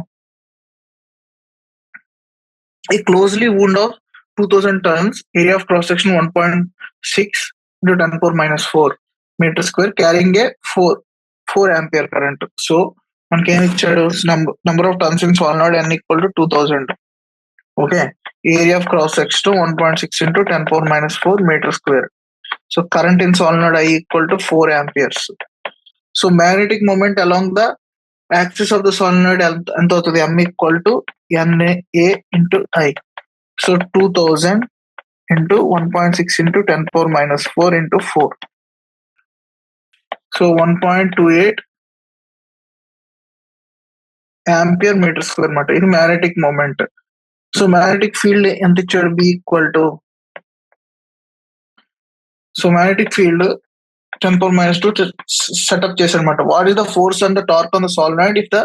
S1: A closely wound of 2000 tons, area of cross section 1.6 into 10 power minus 4 meter square, carrying a 4 ampere current. So మనకి ఏమి ఇచ్చాడు? number of tons in solenoid n equal to 2000. Okay, area of cross section 1.6 into 10 power minus 4 meter square. So current in solenoid I equal to 4 amperes. So magnetic moment along the axis of the solenoid ఎంత అవుతుంది? M equal to NA into I. So 2000 into 1.6 into 10 power minus 4 into 4. So 1.28 ampere meter square మాట. ఇది magnetic moment. So magnetic field ఎంత ఇచ్చాడు? B equal to, so magnetic field 10 power minus 2 setup చేశారనమాట. What is the force and the torque on the solenoid if the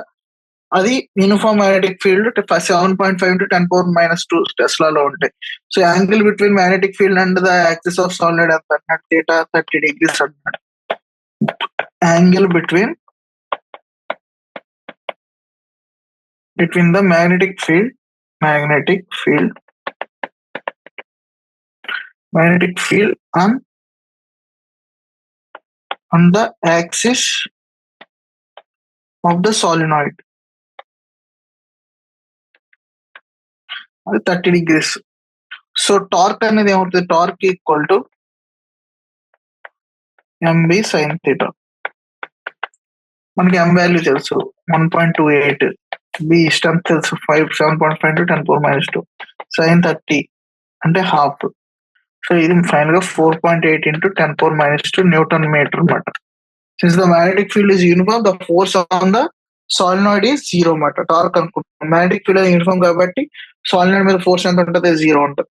S1: అది uniform magnetic field 7.5 into 10 power minus 2 టెస్లాలో ఉంటాయి. So angle between magnetic field and the axis of solenoid ఎంత? Theta 30 degrees అన్నమాట. Angle between the magnetic field on the axis of the solenoid అది 30 degrees. So torque అనేది ఏమవుతుంది? Torque equal to MB sin theta. మనకి M value తెలుసు 1.28, B strength తెలుసు 7.5 into 10 power minus 2, sin 30 అంటే half. So ఇది final గా 4.8 into 10 power minus 2 Newton metre అన్నమాట. Since the magnetic field is uniform, the force on the solenoid is 0 అన్నమాట. Torque అనుకుంటున్నాం, magnetic field uniform కాబట్టి solenoid మీద force ఎంత ఉంటుంది? 0 ఉంటుంది.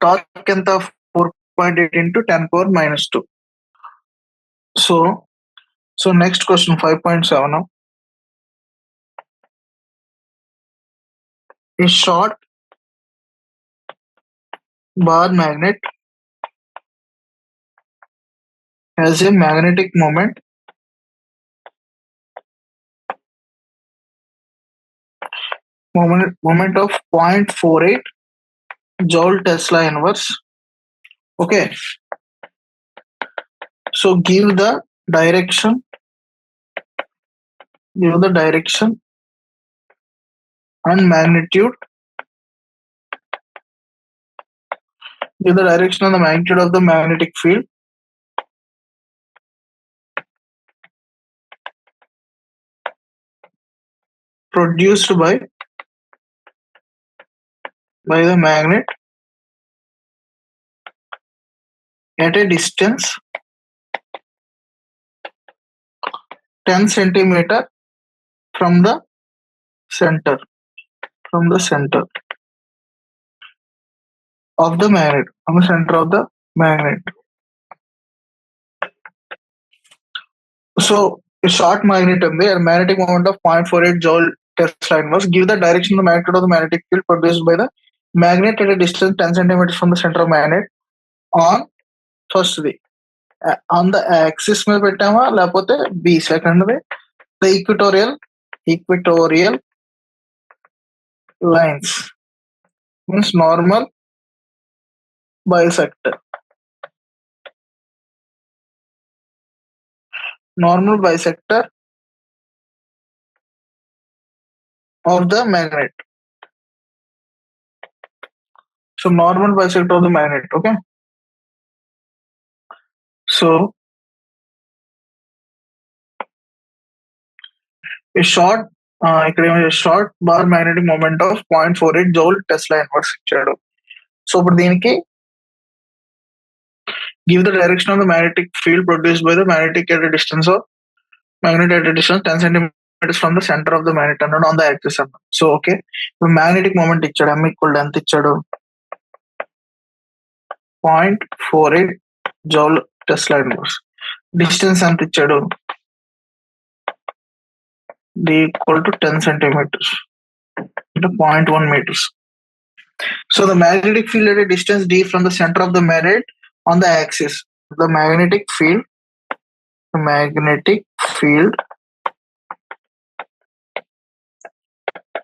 S1: టార్క్ ఎంత? 4.8 into 10 power minus 2. So next question 5.7. A short bar magnet has a magnetic moment of 0.48 joule Tesla inverse. Okay, so give the direction and magnitude. Give the direction and the magnitude of the magnetic field produced by the magnet at a distance 10 centimeter from the center of the magnet, from the center of the magnet. So a short magnet and a magnetic moment of 0.48 joule Tesla inverse. Give the direction of the magnitude of the magnetic field produced by the magnet at a distance 10 centimeters from the center of magnet on first the on the axis మీద పెట్టామా లేకపోతే B second the the equatorial lines means normal bisector of the magnet. So normal bisector of the magnet. Okay, so a short bar magnetic moment of 0.48 joule Tesla inverse ఇచ్చాడు. So ఇప్పుడు దీనికి give the direction of the magnetic field produced by the magnet at a distance 10 centimeters from the center of the magnet అన్నాడు on the axis అన్నాడు. So okay, ఇప్పుడు magnetic moment ఇచ్చాడు, m equal ఎంత ఇచ్చాడు, 0.48 joule Tesla inverse. Distance ఎంత ఇచ్చాడు, d equal to 10 centimetres అంటే 0.1 meters. So the magnetic field at a distance d from the center of the magnet on the axis. The magnetic field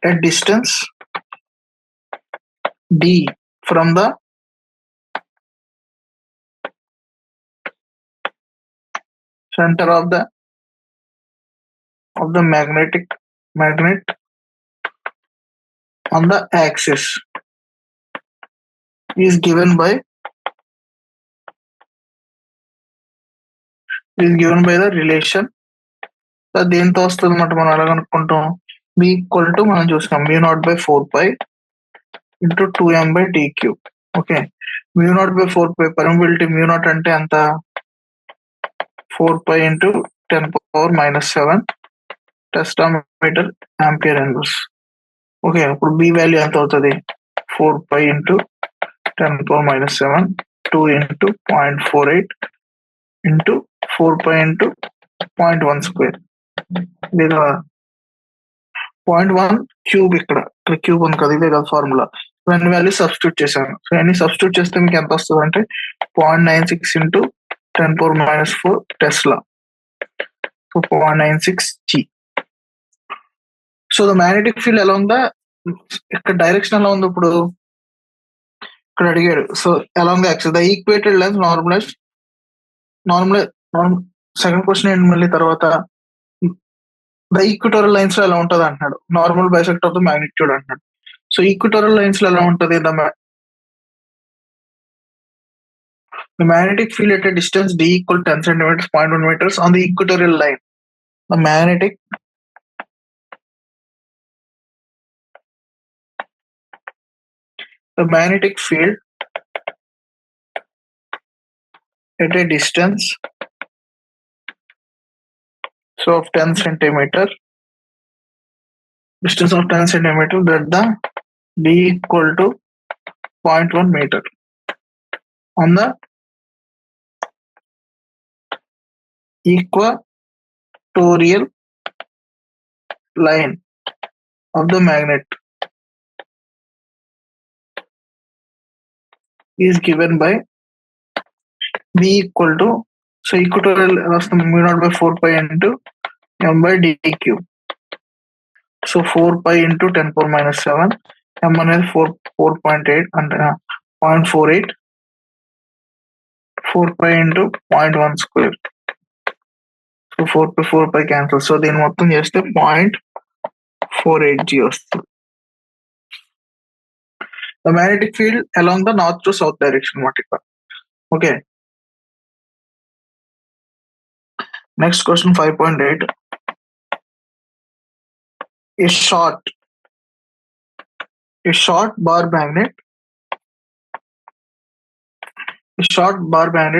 S1: at distance d from the center of the magnet on the axis is given by the relation. దేంతో వస్తుంది అన్నమాట, మనం ఎలా కనుక్కుంటాం, b equal to మనం చూసాం mu0/4 into 2m/d3. Okay, mu0/4 permeability mu0 అంటే ఎంత, 4 into 10⁻⁻7 tesla metre ampere inverse. Okay, ఇప్పుడు b వాల్యూ ఎంత అవుతుంది, 4 into 10⁻⁻7 2 into 0.48 into 4 into 0.1 square లేదా 0.1 క్యూబ్. ఇక్కడ క్యూబ్ ఉంది కదా, ఇదే కదా ఫార్ములా. రెండు వాల్యూ సబ్స్టిట్యూట్ చేశాను. సో అన్ని సబ్స్టిట్యూట్ చేస్తే మీకు ఎంత వస్తుంది అంటే 0.96 into 10⁻⁻4 Tesla. So 0.96 G. So the magnetic field ఎలా ఉందా, ఇక్కడ డైరెక్షన్ ఎలా ఉంది, ఇప్పుడు ఇక్కడ అడిగాడు. So along the axis the equated lens normal second question ఏంటి మళ్ళీ తర్వాత, ద ఈక్వటోరియల్ లైన్స్ లో ఎలా ఉంటది అంటున్నాడు, normal bisect of the magnitude అంటున్నాడు. సో ఈక్వటోరియల్ లైన్స్ లో ఎలా ఉంటది, the magnetic field at a distance d equal 10 centimeters 0.1 meters on the equatorial line. The magnetic field at a distance of 10 centimeter that the d equal to 0.1 meter on the equatorial line of the magnet is given by b equal to, so equatorial mu0/4 into m/d3. So 4 into 10⁻⁷, m అనేది 4.8 అంటే 0.48, 4 into 0.1 square. So 4 cancel. So దీన్ని మొత్తం చేస్తే 0.48 G వస్తుంది. The magnetic field along the north to south direction అన్నమాట ఇక్కడ. Okay, next question 5.8. A short bar magnet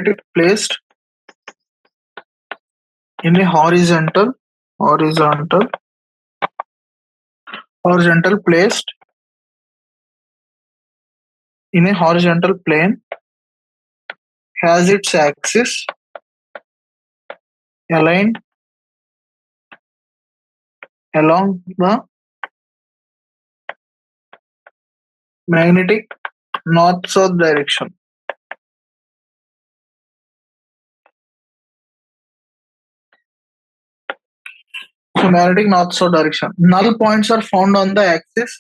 S1: is placed in a horizontal placed in a horizontal plane, has its axis aligned along the magnetic north-south direction. So magnetic north-south direction. Null points are found on the axis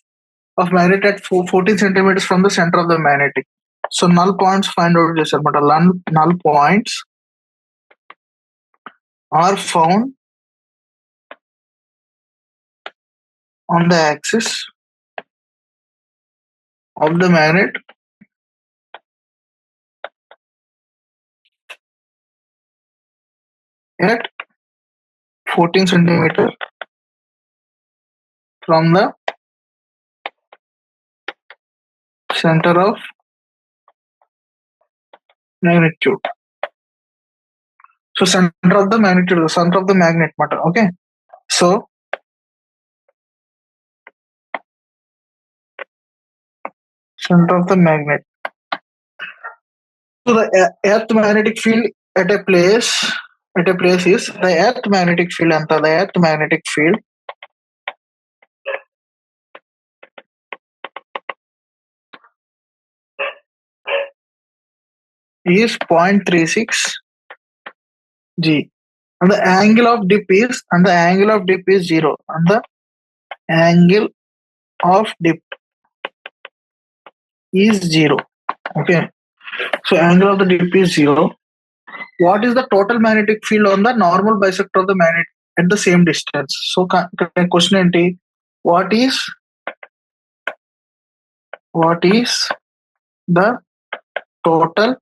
S1: of magnet at 14 centimeters from the center of the magnetic. So null points find out చేశారు but null points are found on the axis of the magnet at 14 centimeters from the center of magnitude. So center of the magnitude, the center of the magnet matter. Okay, so center of the magnet. So the earth magnetic field at a place is the earth magnetic field anta. The earth magnetic field is 0.36 G. And the angle of dip is 0. And the angle of dip is 0. Okay. So angle of the dip is 0. What is the total magnetic field on the normal bisector of the magnet at the same distance? So question enti, what is the total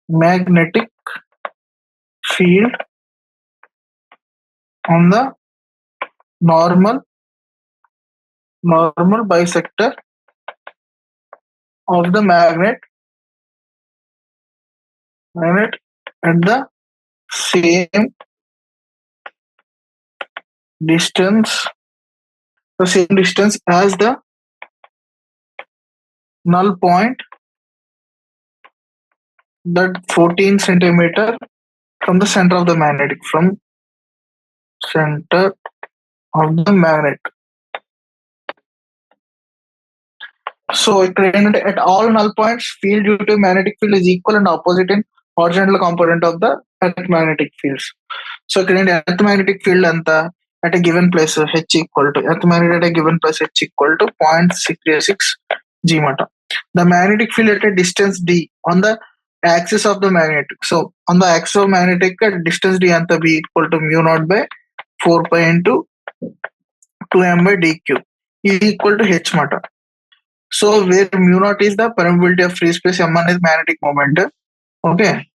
S1: magnetic field on the normal bisector of the magnet at the same distance as the null point, that 14 centimeter from the center of the magnet, So at all null points, field due to magnetic field is equal and opposite in horizontal component of the earth magnetic fields. So earth magnetic field anta at a given place H equal to earth magnet at a given place H equal to 0.636 G mata. The magnetic field at a distance D on the axis of the magnet. So on the axis of magnetic distance D anta be equal to mu naught by 4 pi into 2m by dq is equal to H mata. So where mu naught is the permeability of free space, m1 is magnetic moment. Okay.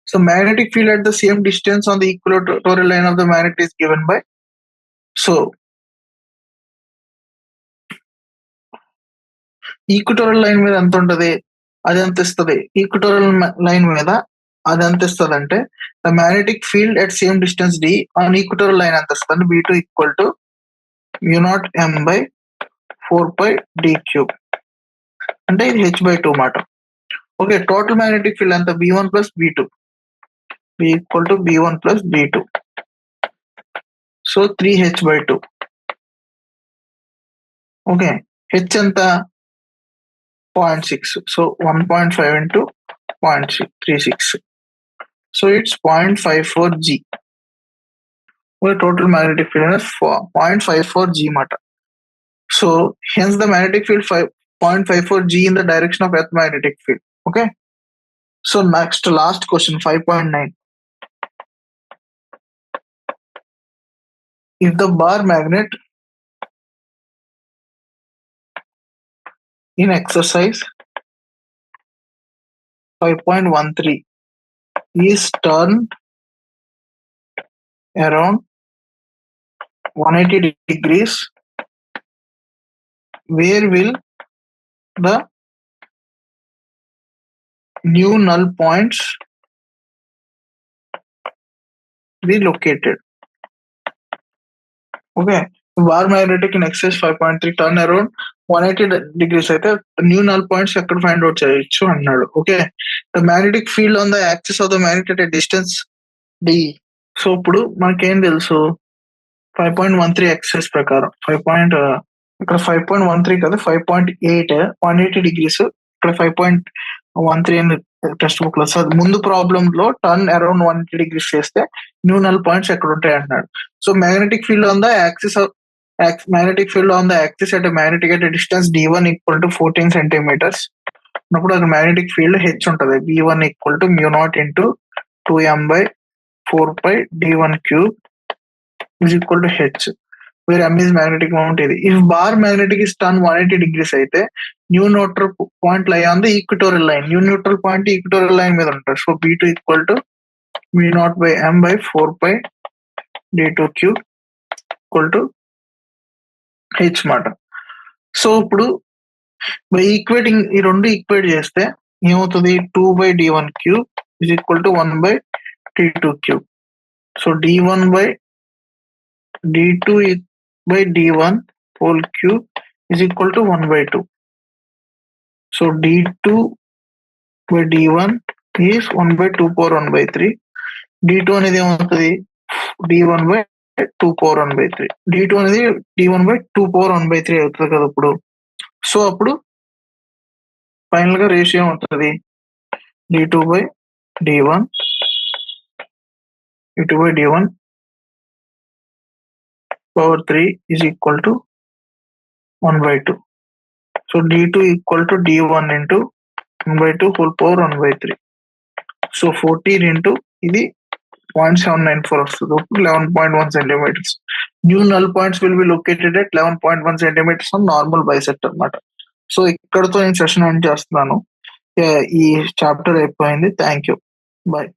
S1: So magnetic field at the same distance on the equatorial line of the magnet is given by. So equatorial line మీద ఎంత ఉంటది, అది ఎంత ఇస్తుంది. Equatorial line మీద అది ఎంత ఇస్తుంది అంటే the magnetic field at same distance D on equatorial line ఎంత ఇస్తుంది అంటే B2 equal to mu naught m by 4 pi d cube అంటే ఇది h/2 మాట. ఓకే, టోటల్ మ్యాగ్నెటిక్ ఫీల్డ్ ఎంత B1 plus B2, B equal to B1 plus B2. So 3h/2. Okay, h ఎంత 0.6. So 1.5 into 0.36. So it's 0.54 G. Well, total magnetic field is 0.54 G mata. So hence the magnetic field 0.54 G in the direction of earth magnetic field. Okay. So next last question 5.9. If the bar magnet in exercise 5.13 is turned around 180 degrees, where will the new null points be located? Okay, bar magnetic in exercise 5.3 turn around 180 degrees అయితే new null points ఎక్కడ find out చేయొచ్చు అన్నాడు. Okay, the magnetic field on the axis of the magnet at distance D. So ఇప్పుడు మనకేం తెలుసు 5.13 excise ప్రకారం ఇక్కడ 5.13 కదా 5.8 180 డిగ్రీస్, ఇక్కడ 5.13 అని టెక్స్ట్ బుక్ లో ముందు ప్రాబ్లమ్ లో టర్న్ అరౌండ్ 180 డిగ్రీస్ చేస్తే న్యూ నల్ పాయింట్స్ ఎక్కడ ఉంటాయి అన్నాడు. So magnetic field on the axis at a magnetic at a distance d1 equal to 14 centimeters అప్పుడు అది మ్యాగ్నెటిక్ ఫీల్డ్ హెచ్ ఉంటుంది. b1 equal to mu naught into 2m by 4 pi d1 cube is equal to h, where m is magnetic moment ఇది. If bar magnetic is turned 180 degrees అయితే new neutral point lie on the equatorial line. New neutral point equatorial line మీద ఉంటారు. So b2 equal to mu naught by m by 4 pi d2 cube equal to h మాట. So ఇప్పుడు by equating ఈ రెండు equate చేస్తే ఏమవుతుంది 2 by d1 cube is equal to 1 by d2 cube. So d1 by d2 by d1 whole cube is equal to 1/2. So d2 by d1 is 1/2 power 1/3. d2 అనేది ఏమవుతుంది, d1 by 2 power 1/3. d2 అనేది d1 by 2 power 1/3 అవుతుంది కదా ఇప్పుడు. So అప్పుడు final గా ratio అవుతుంది d2 by d1 power 3 is equal to 1/2. So d2 equal to d1 into 1/2 whole power 1/3. So 14 into ఇది 0.794 వస్తుంది, 11.1 centimeters. New null points will be located at 11.1 centimeters on normal bisect అన్నమాట. So ఇక్కడతో నేను session end చేస్తున్నాను. ఈ chapter అయిపోయింది. Thank you. Bye.